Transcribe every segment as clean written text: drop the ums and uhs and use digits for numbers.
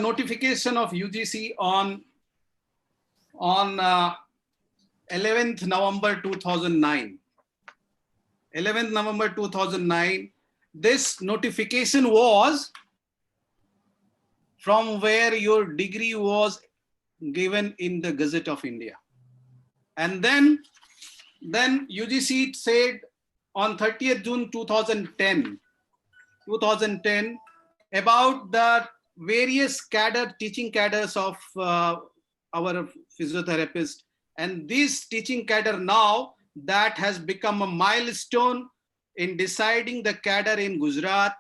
Notification of UGC on 11th November 2009. 11th November 2009. This notification was from where your degree was given in the Gazette of India. And then UGC said on 30th June 2010 about the various teaching cadres of our physiotherapists, and this teaching cadre now that has become a milestone in deciding the cadre in Gujarat,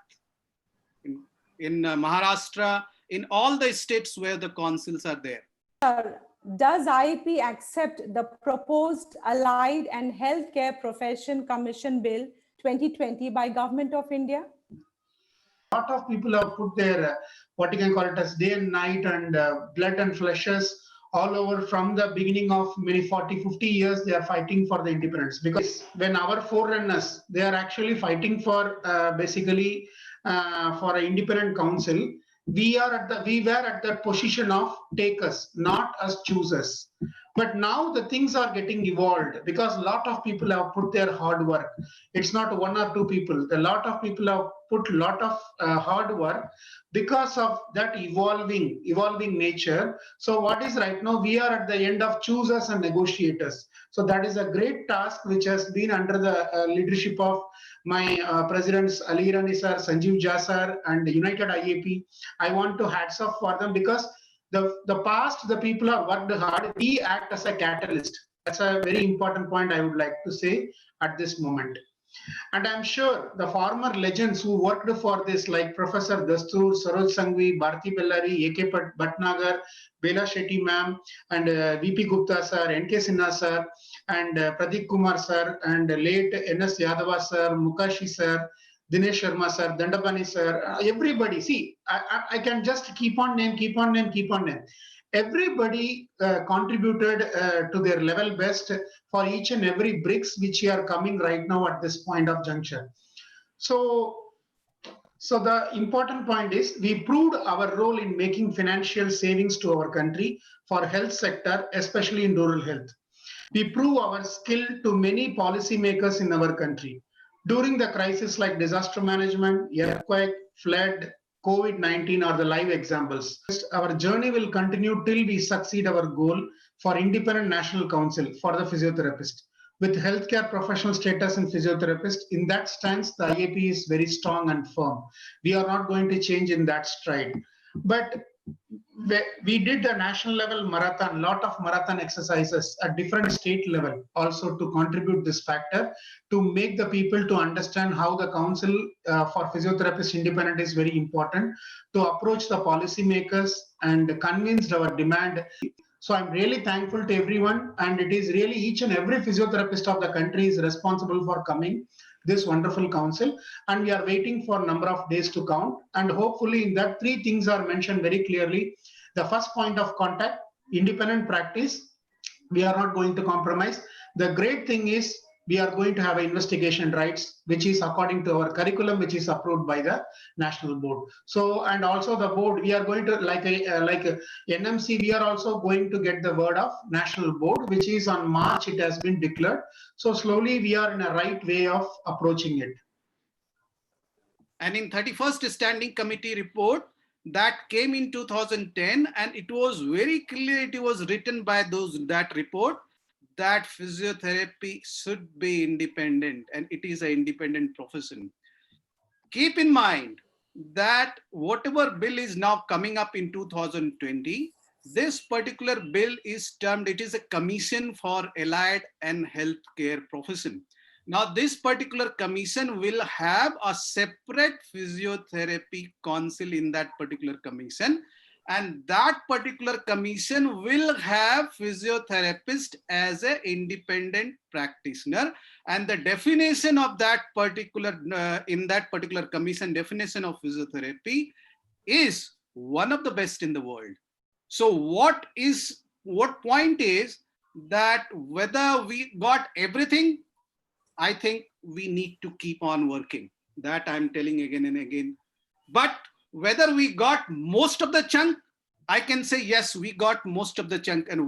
in Maharashtra, in all the states where the councils are there. Does IAP accept the proposed Allied and Healthcare Profession Commission Bill 2020 by Government of India? A lot of people have put their, what you can call it as day and night and blood and fleshes all over from the beginning of many 40-50 years. They are fighting for the independence, because when our forerunners, they are actually fighting for basically for an independent council. We were at the position of takers, not as choosers. But now the things are getting evolved because a lot of people have put their hard work. It's not one or two people. A lot of people have put a lot of hard work because of that evolving nature. So what is right now, we are at the end of choosers and negotiators. So that is a great task which has been under the leadership of my presidents Ali Irani sir, Sanjeev Jha sir, and United IAP. I want to hats off for them, because the past, the people have worked hard. We act as a catalyst. That's a very important point I would like to say at this moment. And I'm sure the former legends who worked for this, like Professor Dastur, Saroj Sanghvi, Bharti Bellari, A.K. Bhatnagar, Bela Shetty ma'am, and V.P. Gupta sir, N.K. Sinha sir, and Pradeep Kumar sir, and late N.S. Yadava sir, Mukashi sir, Dinesh Sharma sir, Dandapani sir, everybody. See, I can just keep on name. Everybody contributed to their level best for each and every bricks which are coming right now at this point of juncture. So the important point is we proved our role in making financial savings to our country for health sector, especially in rural health. We prove our skill to many policymakers in our country. During the crisis like disaster management, earthquake, flood, COVID-19 are the live examples. Our journey will continue till we succeed our goal for independent national council for the physiotherapist. With healthcare professional status in physiotherapist, in that stance, the IAP is very strong and firm. We are not going to change in that stride. But we did the national level marathon, lot of marathon exercises at different state level also to contribute this factor, to make the people to understand how the council for physiotherapist independent is very important, to approach the policymakers and convince our demand. So I'm really thankful to everyone, and it is really each and every physiotherapist of the country is responsible for coming this wonderful council, and we are waiting for a number of days to count, and hopefully in that three things are mentioned very clearly. The first point of contact, independent practice, we are not going to compromise. The great thing is we are going to have investigation rights, which is according to our curriculum, which is approved by the national board. So, and also the board, we are going to like NMC, we are also going to get the word of national board, which is on March, it has been declared. So slowly we are in a right way of approaching it. And in 31st Standing Committee report that came in 2010, and it was very clear, it was written by that report, that physiotherapy should be independent, and it is an independent profession. Keep in mind that whatever bill is now coming up in 2020, this particular bill is termed, it is a commission for allied and healthcare profession. Now, this particular commission will have a separate physiotherapy council in that particular commission, and that particular commission will have physiotherapist as an independent practitioner, and the definition of that particular in that particular commission, definition of physiotherapy is one of the best in the world. So what point is that whether we got everything, I think we need to keep on working. That I'm telling again and again. But whether we got most of the chunk, I can say, yes, we got most of the chunk and